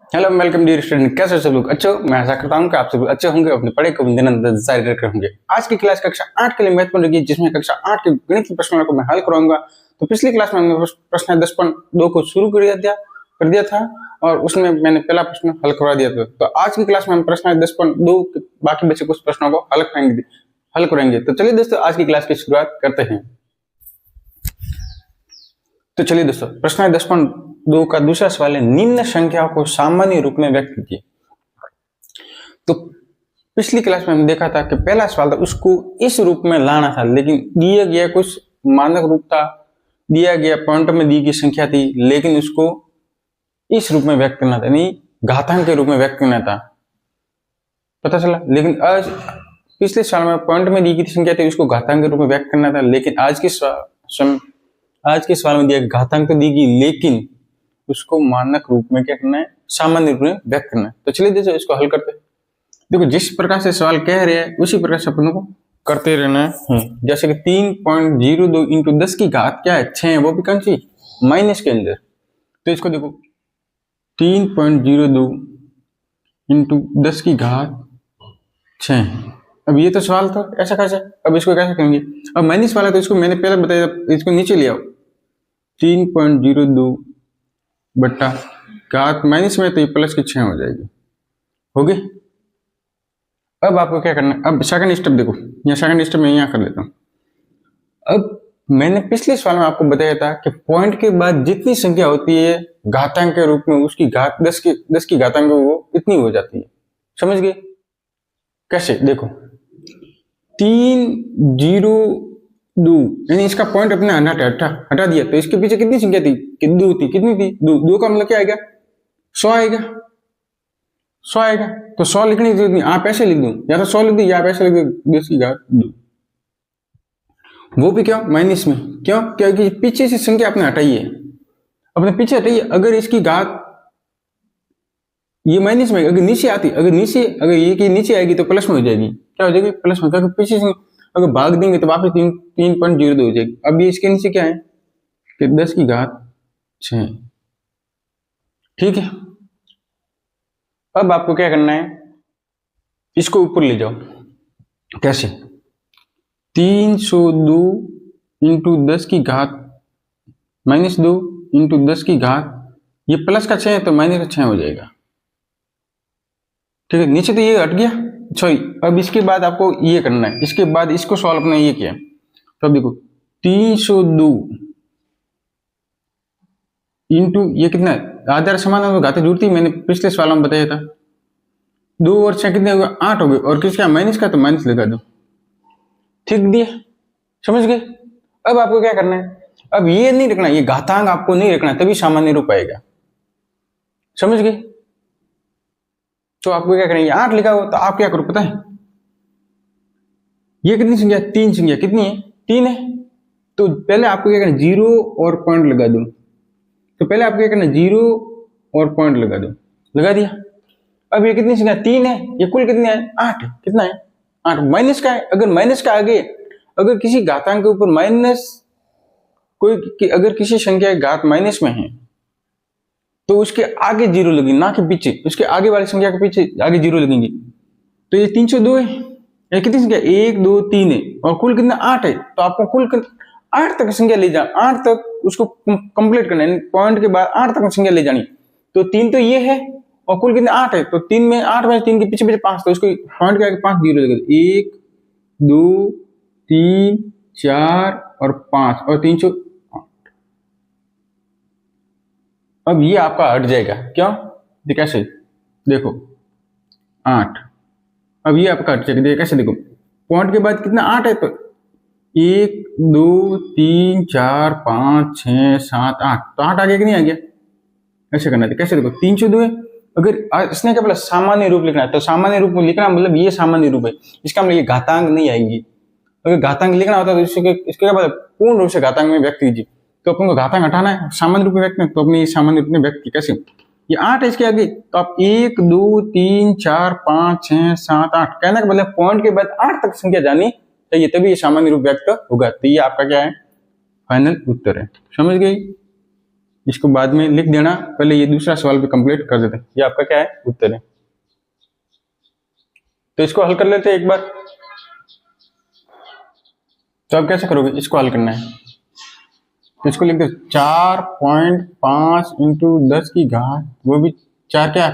Hello welcome dear student, कैसे हो सब लोग? अच्छे हो? मैं आशा करता हूँ कि आप सब अच्छे होंगे, अपने पढ़े को जारी रखे होंगे। आज की क्लास कक्षा 8 के लिए महत्वपूर्ण रहेगी, जिसमें कक्षा 8 के गणित के प्रश्नों को मैं हल कराऊंगा। तो पिछली क्लास में हमने प्रश्न 10.2 को शुरू कर दिया था और उसमें मैंने पहला प्रश्न हल करवा दिया था। तो आज की क्लास में हम प्रश्न 10.2 के बाकी बचे कुछ प्रश्नों को हल करेंगे। तो चलिए दोस्तों, आज की क्लास की शुरुआत करते हैं। तो चलिए दोस्तों, प्रश्न 10.2 का दूसरा सवाल है, निम्न संख्याओं को सामान्य रूप में व्यक्त कीजिए। तो पिछली क्लास में हमने देखा था कि पहला सवाल था उसको इस रूप में लाना था, लेकिन दिया गया कुछ मानक रूप था, दिया गया पॉइंट में दी गई संख्या थी, लेकिन उसको इस रूप में व्यक्त करना था, यानी घातांक के रूप में व्यक्त करना था। पता चला? लेकिन आज पिछले साल में पॉइंट में दी गई संख्या थी, उसको घातांक के रूप में व्यक्त करना था, लेकिन आज के सवाल में दिया घातांक तो दी गई, लेकिन उसको मानक रूप में क्या करना है, सामान्य रूप में व्यक्त करना है। तो चलिए देखो इसको हल करते हैं। देखो, जिस प्रकार से सवाल कह रहे हैं उसी प्रकार से अपन को करते रहना है। जैसे कि 3.02 इंटू 10 की घात क्या है, 6 है, वो भी कौन सी, माइनस के अंदर। तो इसको देखो, 3.02 इंटू 10 की घात 6। अब ये तो सवाल था, ऐसा कैसे, अब इसको कैसे करेंगे? अब माइनस वाला तो इसको मैंने पहले बताया, इसको नीचे ले आओ। 3.02 बट्टा घात माइनस में, तो ये प्लस की 6 हो जाएगी, हो गई। अब आपको क्या करना है, अब सेकंड स्टेप देखो, या सेकंड स्टेप मैं यहाँ कर लेता हूँ। अब मैंने पिछले सवाल में आपको बताया था कि पॉइंट के बाद जितनी संख्या होती है घातांक के रूप में, उसकी घात 10 की घातांक वो इतनी हो जाती है। समझ गए कैसे? देखो, 3.02 यानी इसका पॉइंट अपने हटा दिया, तो इसके पीछे कितनी संख्या थी, दो थी। कितनी थी? दो का मतलब क्या आएगा, 100 आएगा। 100 आएगा, तो 100 लिखने की जरूरत नहीं, आप ऐसे लिख दो, या तो 100 लिख दो या आप ऐसे लिख दो 10 की घात 2, वो भी क्या माइनस में। क्यों? क्योंकि पीछे से संख्या आपने हटाई है, अपने पीछे हटाई है। अगर इसकी घात ये माइनस में, अगर नीचे आती, अगर ये की नीचे आएगी तो प्लस में हो जाएगी। क्या हो जाएगी? प्लस में, क्योंकि पीछे से अगर भाग देंगे तो वापस 3.02 हो जाएगी। अब ये इसके नीचे क्या है कि 10 की घात 6। ठीक है, अब आपको क्या करना है, इसको ऊपर ले जाओ। कैसे? 302 इंटू 10 की घात माइनस 2 इंटू 10 की घात, ये प्लस का 6 है तो माइनस का 6 हो जाएगा। ठीक है, नीचे तो ये हट गया, सॉरी। अब इसके बाद आपको ये करना है, इसके बाद इसको सॉल्व अपने ये किया। तो अब देखो, 302 इंटू ये कितना है, आधार समान घातें जुड़ती, मैंने पिछले सवाल में बताया था। 2 और 6 कितने हो गए, 8 हो गए, और किसका माइनस का, तो माइनस लगा दो। ठीक दिया, समझ गए? अब आपको क्या करना है, अब ये नहीं रखना, ये घातांक आपको नहीं रखना, तभी सामान्य रूप आएगा। समझ गए? तो आपको क्या करेंगे, 8 लिखा हो तो आप क्या करो पता है, ये कितनी संख्या, 3 संख्या, कितनी है, 3 है। तो पहले आपको क्या करना, 0 और पॉइंट लगा दो। तो पहले आपको क्या करना, 0 और पॉइंट लगा दो, लगा दिया। अब ये कितनी संख्या, 3 है, ये कुल कितने है, 8 है। कितना है, 8। माइनस का है, अगर माइनस का आगे, अगर किसी घातांक के ऊपर माइनस, अगर किसी संख्या की घात माइनस में है तो उसके आगे 0 लगेगी, ना कि पीछे, उसके आगे वाली संख्या के पीछे आगे 0 लगेंगे। तो ये 302 है, ये कितनी संख्या, 1 2 3 है, और कुल कितना, 8 है। तो आपको कुल 8 तक संख्या ले जाना, 8 तक उसको कंप्लीट करना है, पॉइंट के बाद 8 तक संख्या ले जानी। तो 3 तो ये है, और कुल कितने, 8 है। तो 3 में 8 में 3 के पीछे 5, तो उसको पॉइंट के आगे 5 0 लगेगा। 1 2 3 4 और 5 और 308। अब ये आपका हट जाएगा, क्यों, कैसे, देखो 8। अब ये आपका हट जाएगा, कैसे, देखो पॉइंट के बाद कितना, 8 है, तो 1 2 3 4 5 6 7 8, तो 8 आगे कि नहीं आ गया। ऐसे करना है, कैसे, देखो 302 है। अगर इसने क्या बोला, सामान्य रूप लिखना है, तो सामान्य रूप में लिखना मतलब ये सामान्य रूप है, इसका मतलब ये घातांक नहीं आएंगी। अगर घातांक लिखना होता तो इसके क्या मतलब पूर्ण रूप से घातांक में व्यक्त कीजिए। तो अपन को घातांक हटाना है, सामान्य रूप में व्यक्त में, तो अपने सामान्य रूप में व्यक्त की। कैसे, ये 8 है, इसके आगे तो आप 1 2 3 4 5 6 7 8, कहने का मतलब पॉइंट के बाद 8 तक संख्या जानी चाहिए, तभी ये सामान्य रूप व्यक्त होगा। तो ये आपका क्या है, फाइनल उत्तर है। समझ गई? इसको बाद में लिख देना, पहले ये दूसरा सवाल भी कंप्लीट कर देते हैं। ये आपका क्या है, उत्तर है। तो इसको हल कर लेते हैं एक बार। तो अब कैसे करोगे, इसको हल करना है तो इसको लिख दो 4.5 इंटू 10 की घात, वो भी 4 क्या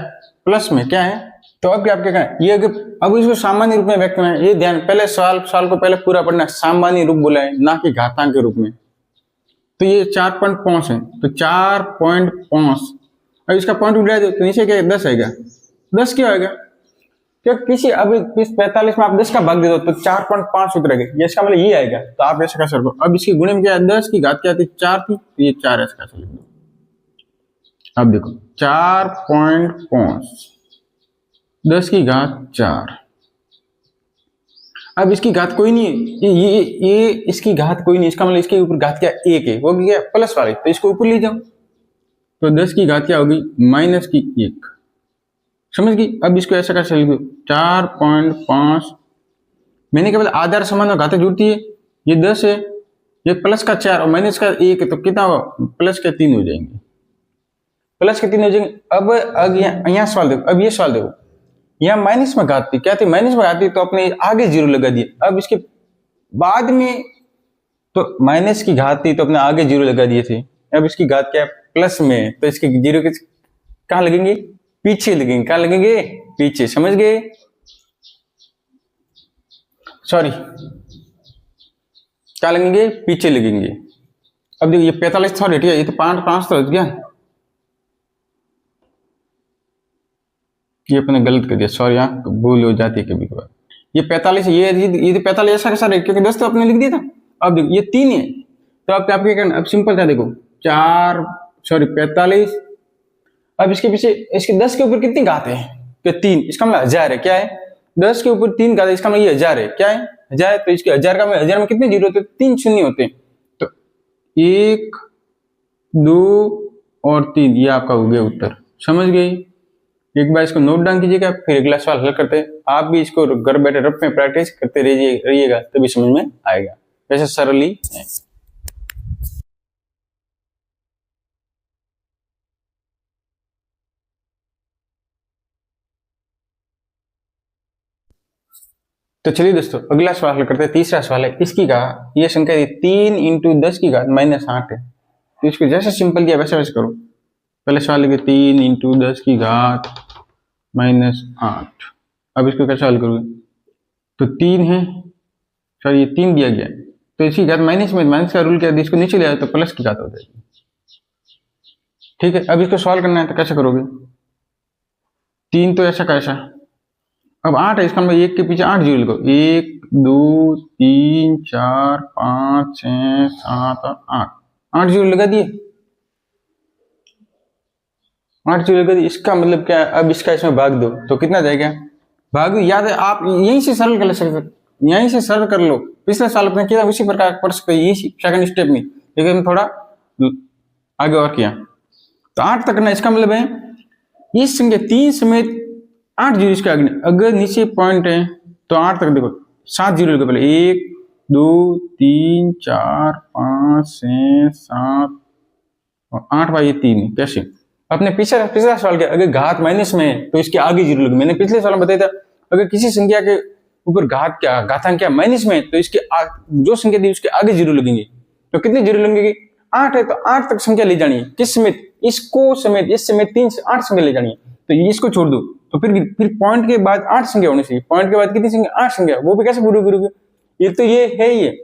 प्लस में क्या है। तो अब क्या आपके क्या है, ये अगर अब इसको सामान्य रूप में व्यक्त करना है, ये ध्यान, पहले सवाल को पहले पूरा पढ़ना है, सामान्य रूप बोला है ना कि घातांक के रूप में। तो ये 4.5 है, तो 4.5, अब इसका पॉइंट उठा दो तो नीचे क्या 10 आएगा। 10 क्या आएगा, क्या किसी अभी 45 में आप 10 का भाग दे दो तो 4.5 उतरेगा, ये इसका मतलब ये आएगा। तो आप ऐसे कैसे रखो, अब इसकी गुणे में क्या है, 10 की घात क्या थी 4 थी, तो ये 4 ऐसे कैसे लिख दो। अब देखो 4.5 10 की घात 4, अब इसकी घात कोई नहीं है, ये इसकी घात कोई नहीं, इसका मतलब इसके ऊपर घात क्या 1 है, वो क्या प्लस वाली, तो इसको ऊपर ले जाओ। तो 10 की घात क्या होगी माइनस की 1, समझ गई। अब इसको ऐसा कैसे लिखो 4.5, मैंने केवल आधार समान और घातें जुड़ती है, ये 10 है, ये प्लस का 4 और माइनस का 1 है, तो कितना हुआ प्लस के 3 हो जाएंगे, प्लस के 3 हो जाएंगे। अब यहाँ सवाल देखो, अब ये सवाल देखो, यहाँ माइनस में घात थी, क्या थी माइनस में घात थी, तो अपने आगे 0 लगा दिया। अब इसके बाद में तो माइनस की घात थी तो अपने आगे 0 लगा दिए थे, अब इसकी घात क्या है प्लस में, तो इसके 0 के कहां लगेंगे, पीछे लगेंगे, कहां लगेंगे पीछे, समझ गए, सॉरी क्या लगेंगे पीछे लगेंगे। अब देखो ये 45 था, ये तो 5 तो गया, ये अपने गलत कर दिया, सॉरी, यहाँ भूल हो जाती है कभी कभार। ये 45 ये तो 45 ऐसा कैसा है, क्योंकि 10 तो अपने लिख दिया था। अब देखो ये 3 है, तो अब क्या करना, अब सिंपल था, देखो 45, अब इसके पीछे इसके 10 के ऊपर कितनी घात है, तो 3, इसका मतलब 1000 है, क्या है 10 के ऊपर 3 घात है, इसका मतलब ये 1000 है, क्या है 1000, तो इसके 1000 का 1000 में कितने जीरो होते हैं, 3 शून्य होते हैं, तो 1 2 और 3, ये आपका हो गया उत्तर, समझ गए। एक बार इसको नोट डाउन कीजिएगा, फिर अगला सवाल हल करते हैं। आप भी इसको घर बैठे रफ में प्रैक्टिस करते रहिएगा, तभी समझ में आएगा, वैसे सरली है। तो चलिए दोस्तों अगला सवाल हल करते हैं। तीसरा सवाल है, इसकी घात, ये संख्या 3 इंटू 10 की घात -8 है, तो इसको जैसे सिंपल किया वैसे वैसे करो। पहले सवाल लिखे 3 इंटू 10 की घात -8, अब इसको कैसे हल करोगे, तो 3 है, सॉरी ये 3 दिया गया, तो इसकी घात माइनस में, माइनस का रूल क्या है, इसको नीचे ले आए तो प्लस की घात हो जाएगी, ठीक है। अब इसको सॉल्व करना है तो कैसे करोगे, 3 तो ऐसा कैसा, अब 8 है, इसका मतलब 1 के पीछे 8 जीरो लिखो, 1 2 3 4 5 6 7 और 8 जीरो लगा दिए, 8 जीरो लगा दिए, इसका मतलब क्या है, अब इसका इसमें भाग दो तो कितना जाएगा, भाग दो, याद है आप यहीं से सरल कर सकते, यहीं से सरल कर लो, पिछले साल अपने किया उसी प्रकार पढ़ सकते, यही सेकंड स्टेप में, लेकिन थोड़ा आगे और किया, तो 8 तक ना, इसका मतलब है इस संख्या 3 समेत 8 जीरो इसके आगे, अगर नीचे पॉइंट है तो 8 तक देखो 7 जीरो लगे, पहले 1 2 3 4 5 6 7 और 8 बाई 3, कैसे अपने पिछला सवाल क्या, अगर घात माइनस में है तो इसके आगे जीरो लगे, मैंने पिछले साल में बताया था, अगर किसी संख्या के ऊपर घातांक क्या माइनस में है तो इसके जो संख्या दी उसके आगे जीरो लगेंगे, तो कितने जीरो लगेंगे, 8 है तो 8 तक संख्या ले जानी है, किस समेत, इसको समेत, इस समेत 3 से 8 संख्या ले जानी है, तो इसको छोड़ दो, तो फिर पॉइंट के बाद 8 संख्या होनी चाहिए, पॉइंट के बाद कितनी संख्या 8 संख्या, वो भी कैसे पूरी करोगे, ये तो ये है ये,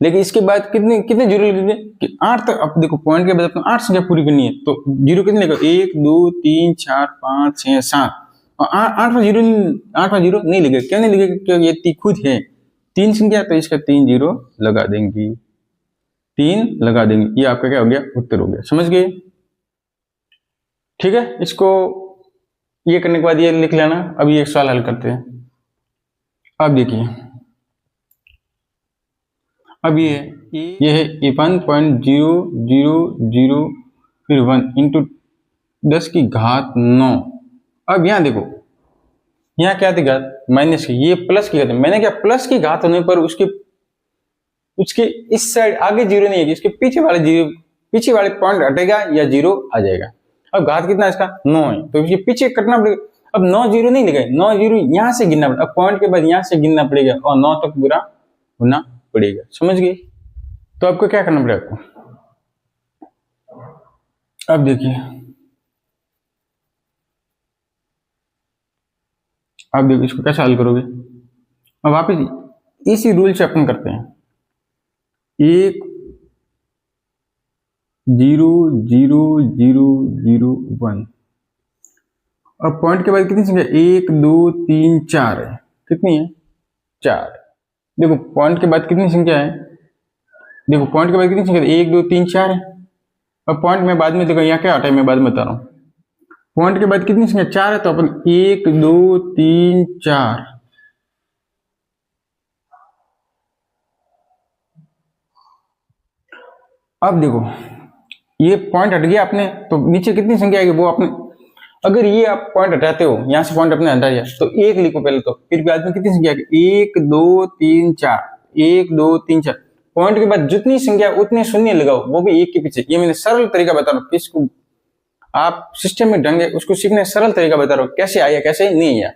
लेकिन इसके बाद कितने जीरो लगेंगे कि 8 तक, अब देखो पॉइंट के बाद अपने 8 संख्या पूरी करनी है, तो जीरो कितने लगेगा, 1 2 3 4 5 6 7 और 8वां जीरो नहीं लगेगा, क्यों नहीं लगेगा, क्योंकि ये खुद है 3 संख्या, तो इसका 3 जीरो लगा देंगे, 3 लगा देंगे, ये आपका क्या हो गया, उत्तर हो गया, समझ गए, ठीक है। इसको ये करने के बाद ये लिख लेना। अब ये एक सवाल हल करते हैं। अब देखिए, अब ये है 1.0000 फिर 1 इंटू 10 की घात 9। अब यहां देखो, यहाँ क्या थी घात माइनस की, ये प्लस की घात, मैंने क्या प्लस की घात होने पर उसके इस साइड आगे जीरो नहीं है, इसके पीछे वाले जीरो पीछे वाले पॉइंट हटेगा या 0 आ जाएगा। अब घात कितना इसका 9 है, तो ये पीछे कटना पड़ेगा। अब 9 0 नहीं लगे, 9 0 यहाँ से गिनना पड़ेगा। अब पॉइंट के बाद यहाँ से गिनना पड़ेगा और 9 तक पूरा होना पड़ेगा। समझ गए? तो आपको क्या करना पड़ेगा आपको, अब देखिए, अब देखिए इसको कैसे हल करोगे। अब वापिस इसी रूल से अपन करते हैं, 1 0 0 0 0 1। अब पॉइंट के बाद कितनी संख्या, 1 2 3 4 है। कितनी है? 4। देखो पॉइंट के बाद कितनी संख्या है, देखो पॉइंट के बाद कितनी संख्या है, 1 2 3 4 है। अब पॉइंट में बाद में देखो यहाँ क्या आता है, मैं बाद में बता रहा हूँ। पॉइंट के बाद कितनी संख्या 4 है, तो अपन 1 2 3 4। अब देखो ये पॉइंट हट गया अपने, तो नीचे कितनी संख्या आएगी वो अपने, अगर ये आप पॉइंट हटाते हो, यहां से पॉइंट अपने हटा दिया तो 1 लिखो पहले, तो फिर बाद में कितनी संख्या आएगी, 1 2 3 4, 1 2 3 4। पॉइंट के बाद जितनी संख्या उतने शून्य लगाओ, वो भी 1 के पीछे। ये मैंने सरल तरीका बता रहा हूँ, किसको आप सिस्टम में ढंग है उसको सीखने सरल तरीका बता रहा हूँ, कैसे आया कैसे नहीं आया।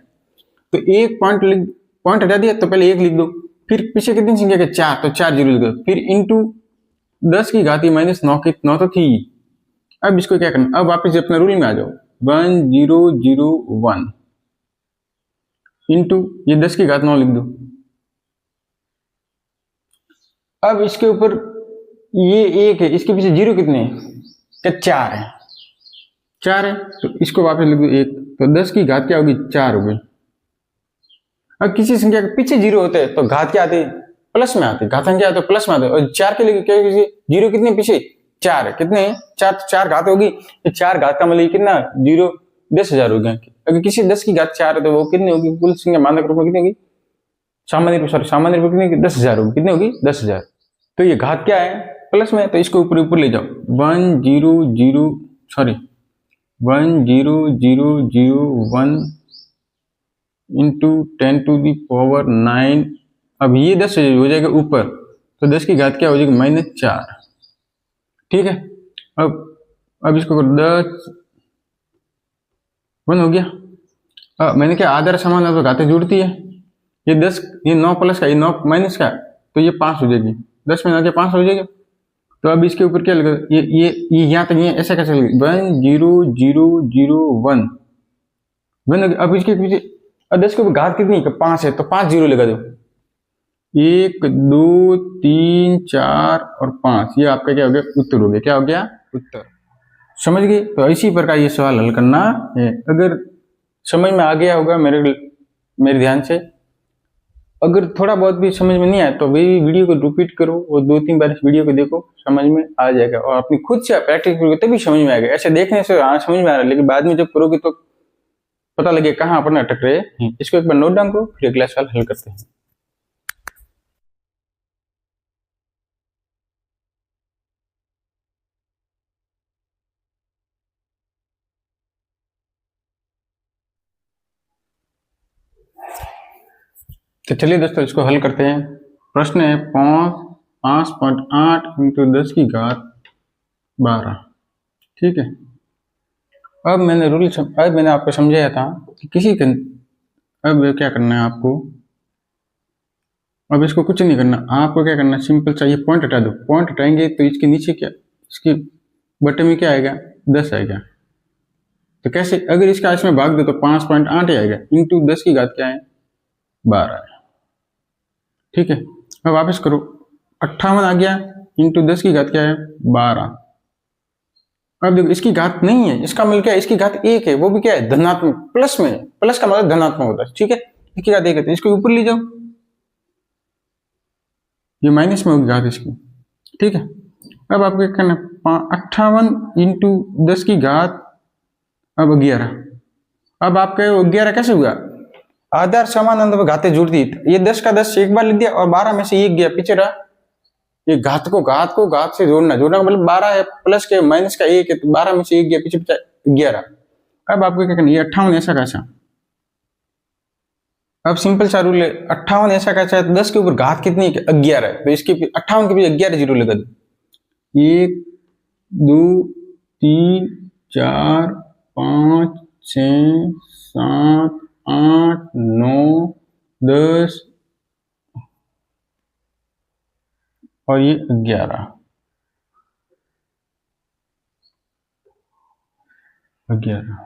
तो एक पॉइंट हटा दिया तो पहले 1 लिख दो, फिर पीछे कितनी संख्या के 4, तो 4 0 लिख दो, फिर इंटू 10 की घाती माइनस 9 की 9 तो थी। अब इसको क्या करना, अब वापस अपने रूल में आ जाओ, 1 0 0 1 इंटू ये 10 की घात 9 लिख दो। अब इसके ऊपर ये 1 है, इसके पीछे 0 कितने हैं, क्या 4 है, 4 है, तो इसको वापस लिख दो 1, तो 10 की घात क्या होगी, 4 हो गई। अब किसी संख्या के पीछे 0 होते हैं तो घात क्या आती है, प्लस में आती है, घातांक क्या आते हैं, प्लस में आते हैं। और 4 के लिए क्या, 0 कितने पीछे 4 है, कितने हैं 4, 4 घात होगी, 4 घात का मतलब कितना 0 10,000 हो गया। अगर किसी 10 की घात 4 है तो वो कितनी होगी, कुल संख्या मानक रूप में कितनी होगी, सामान्य रूप कितनी 10,000 होगी, कितनी होगी 10,000। तो ये घात क्या है, प्लस में, तो इसको ऊपर ऊपर ले जाओ, 1 0 0 1 इंटू 10 टू दी पावर 9। अब ये 10 हो जाएगा ऊपर, तो 10 की घात क्या हो जाएगी -4। ठीक है, अब इसको 10 1 हो गया। अब मैंने क्या आधार समान है तो घातें जुड़ती है, ये 10 ये 9 प्लस का, ये 9 माइनस का, तो ये 5 हो जाएगी, 10 में आगे 5 हो जाएगा। तो अब इसके ऊपर क्या लगा, ये यहाँ तक ये ऐसा कैसे लगेगा, 1 0 0 0 1 1। अब इसके पीछे 10 के ऊपर घात कितनी 5 है, तो 5 0 लगा दो, 1 2 3 4 और 5। ये आपका क्या हो गया, उत्तर हो गया। क्या हो गया, उत्तर। समझ गए? तो इसी प्रकार ये सवाल हल करना है। अगर समझ में आ गया होगा मेरे ध्यान से, अगर थोड़ा बहुत भी समझ में नहीं आया तो वही वीडियो को रिपीट करो और 2-3 बार इस वीडियो को देखो, समझ में आ जाएगा। और अपनी खुद से प्रैक्टिस करोगे तभी समझ में आएगा। ऐसे देखने से समझ में आ रहा है, लेकिन बाद में जब करोगे तो पता लगे कहाँ अपन अटक रहे हैं। इसको एक बार नोट डाउन करो, फिर अगला सवाल हल करते हैं। तो चलिए दोस्तों इसको हल करते हैं। प्रश्न है 5.8 इंटू 10 की घात 12। ठीक है, अब मैंने आपको समझाया था कि अब क्या करना है आपको, अब इसको कुछ नहीं करना, आपको क्या करना, सिंपल सा ये पॉइंट हटा दो। पॉइंट हटाएंगे तो इसके नीचे क्या, इसके बटे में क्या आएगा, 10 आएगा। तो कैसे, अगर इसका इसमें भाग दो तो 5.8 आएगा, इंटू 10 की घात क्या है 12 है। ठीक है, अब वापस करो, 58 आ गया, इंटू 10 की घात क्या है 12। अब देखो इसकी घात नहीं है, इसका मतलब क्या है, इसकी घात 1 है, वो भी क्या है धनात्मक, प्लस में, प्लस का मतलब धनात्मक होता है। ठीक है, इसकी घात 1 है तो इसको ऊपर ले जाओ, ये माइनस में होगी घात इसकी। ठीक है, अब आपको क्या करना, 58 इंटू 10 की घात अब 11। अब आपका 11 कैसे हुआ, आधार समान अंत में घातें जुड़ती, ये 10 का 10 एक बार लिख दिया और 12 में से 1 गया, पीछे रहा। ये घात को घात से जोड़ना का मतलब 12 है, प्लस के माइनस का 1 है, तो 12 में से 1 गया, पीछे 11। अब आपको क्या करना, ये 58 ऐसा कैसा, अब सिंपल सा रूल है, 58 ऐसा कैसा है, 10 के ऊपर घात कितनी है 11 है, तो इसके 58 के पीछे 11 0 लगा दो, 1 2 3 4 5 6 7 8 9 10 और ये 11 11।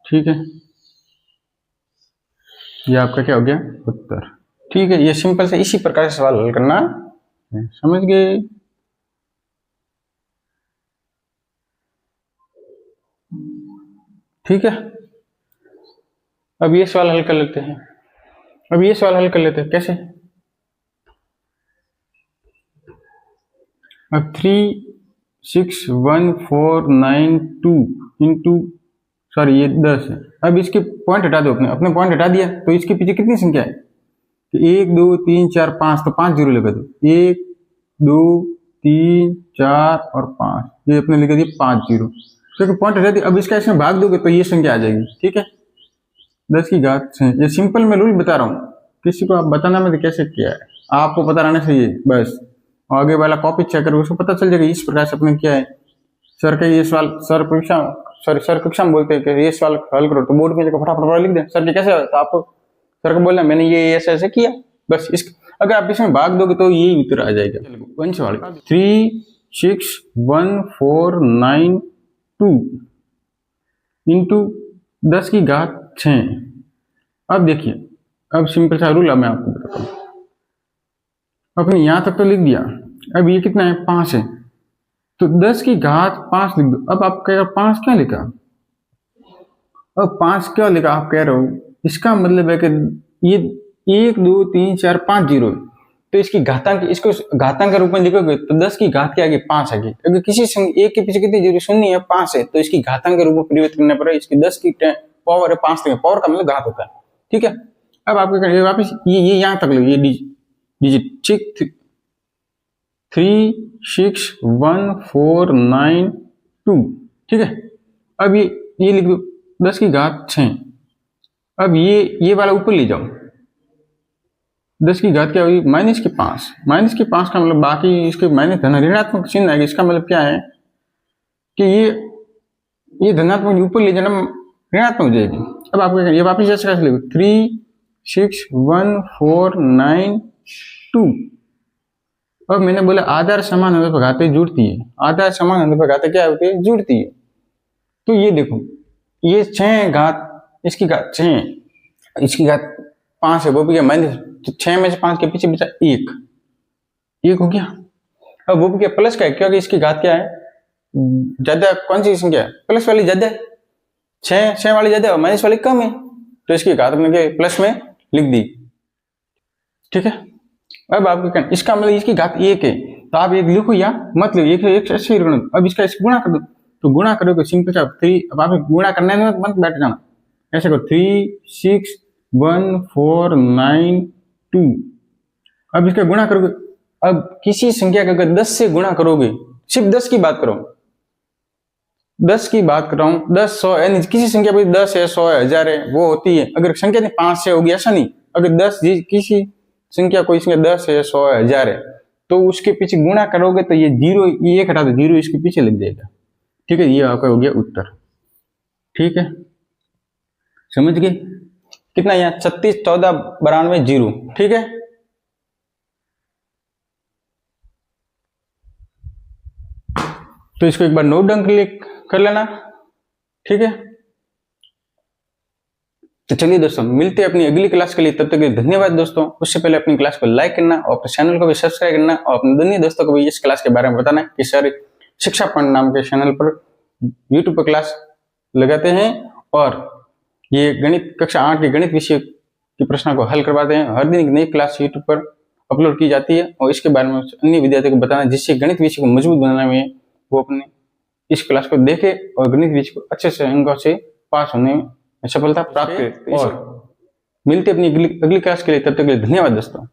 ठीक है, ये आपका क्या हो गया उत्तर। ठीक है, ये सिंपल से इसी प्रकार से सवाल हल करना है, समझ गए। ठीक है, अब ये सवाल हल कर लेते हैं। अब ये सवाल हल कर लेते हैं कैसे। अब 3 6 1 4 9 2 इंटू, सॉरी ये 10 है। अब इसके पॉइंट हटा दो, अपने पॉइंट हटा दिया, तो इसके पीछे कितनी संख्या है, तो 1 2 3 4 5, तो 5 जीरो लगा दो, 1 2 3 4 और 5, ये अपने लिखा दिया 5 जीरो, क्योंकि पॉइंट हटा दिया। अब इसका इसमें भाग दोगे तो ये संख्या आ जाएगी। ठीक है, 10 की घात 6। ये सिंपल मैं रूल बता रहा हूँ, किसी को आप बताना मत कैसे किया है, आपको पता रहना चाहिए बस। आगे वाला कॉपी चेक करो, उसको पता चल जाएगा इस प्रकार से अपने क्या है। सर का ये सवाल सर कक्षा में बोलते हैं कि ये सवाल हल करो, तो बोर्ड में जगह फटाफट लिख दें सर जी कैसे, तो आपको सर को बोलना मैंने ये ऐसे ऐसे किया, बस। इस अगर आप इसमें भाग दोगे तो ये उत्तर आ जाएगा। वंश वाले 3 6 1 4 9 2 इंटू 10 की घात 6। अब देखिए, अब सिंपल सा रूल मैं आपको बताता हूँ। अपने यहां तक तो लिख दिया, अब ये कितना है 5 है, तो 10 की घात 5 लिख दो। अब आप कह रहे हो 5 क्या लिखा, अब 5 क्या लिखा आप कह रहे हो, इसका मतलब है कि ये 1 2 3 4 5 जीरो, तो इसकी घातांक, इसको घातांक के रूप में लिखोगे तो 10 की घात के आगे 5 आगे। अगर किसी एक के पीछे कितनी जीरो शून्य है 5 है, तो इसकी घातांक के रूप में परिवर्तित करना पड़ेगा। इसकी 10 की पावर है 5 तक, पावर का मतलब घात होता है। ठीक है, अब आपको वापिस ये यहां तक लो, ये डिजिट ठीक 3 6 1 4 9 2। ठीक है, अब ये लिख दो 10 की घात 6। अब ये वाला ऊपर ले जाओ, 10 की घात क्या हुई -5। -5 का मतलब बाकी इसके माइनस धन ऋणात्मक चिन्ह आएगा, इसका मतलब क्या है कि ये धनात्मक ऊपर ले जाना ऋणात्मक हो जाएगी। अब आपको ये वापिस जैसे कैसे लिखो 3 6 1 4 9 2। अब मैंने बोला आधार समान होने पर घातें जुड़ती है, आधार समान होने पर घातें क्या होती है, जुड़ती है। तो ये देखो, ये 6 घात, इसकी घात 6, इसकी घात 5 है, वो भी क्या माइनस, तो 6 में से 5 के पीछे बचा 1 हो गया। अब वो भी क्या प्लस का है, क्योंकि इसकी घात क्या है ज्यादा, कौन सी संख्या है प्लस वाली ज्यादा है, 6 वाली ज्यादा है और माइनस वाली कम है, तो इसकी घात अपने क्या प्लस में लिख दी। ठीक है, अब आपको क्या, इसका मतलब इसकी घात 1 है, तो आप 1 लिखो या मत लिखो, एक ऐसे ही रखो। अब इसका गुणा कर दो, तो गुणा करोगे सिंपल सा 3, अब आप गुणा करने में मत बैठ जाना, ऐसे करो 3 6 1 4 9 2। अब इसका गुणा करोगे, अब किसी संख्या का अगर 10 से गुणा करोगे, सिर्फ 10 की बात करो, 10 की बात कर रहा हूं, 10 100 यानी किसी संख्या पर 10 है 100 है 1000 है वो होती है। अगर संख्या नहीं 5 से होगी ऐसा नहीं, अगर 10 किसी संख्या कोई संख्या 10 है 100 है 1000 है, तो उसके पीछे गुणा करोगे तो ये जीरो, ये हटा दो, जीरो इसके पीछे लिख देगा। ठीक है, ये आपका हो गया उत्तर। ठीक है, समझ गए कितना, यहाँ 36 14 92 0। ठीक है, तो इसको एक बार नोट डाउन कर लेना। ठीक है, तो चलिए दोस्तों, मिलते हैं अपनी अगली क्लास के लिए, तब तक के लिए धन्यवाद दोस्तों। उससे पहले अपनी क्लास को लाइक करना और अपने चैनल को भी सब्सक्राइब करना, और अपने अन्य दोस्तों को भी इस क्लास के बारे में बताना कि सर शिक्षा पॉइंट नाम के चैनल पर यूट्यूब पर क्लास लगाते हैं, और ये गणित कक्षा 8 के गणित विषय के प्रश्नों को हल करवाते हैं। हर दिन एक नई क्लास यूट्यूब पर अपलोड की जाती है, और इसके बारे में अन्य विद्यार्थियों को बताना, जिससे गणित विषय को मजबूत बनाने में वो अपने इस क्लास को देखे और गणित विषय को अच्छे से अंकों से पास होने में सफलता प्राप्त करें। और मिलते अपनी अगली क्लास के लिए, तब तक के लिए धन्यवाद दोस्तों।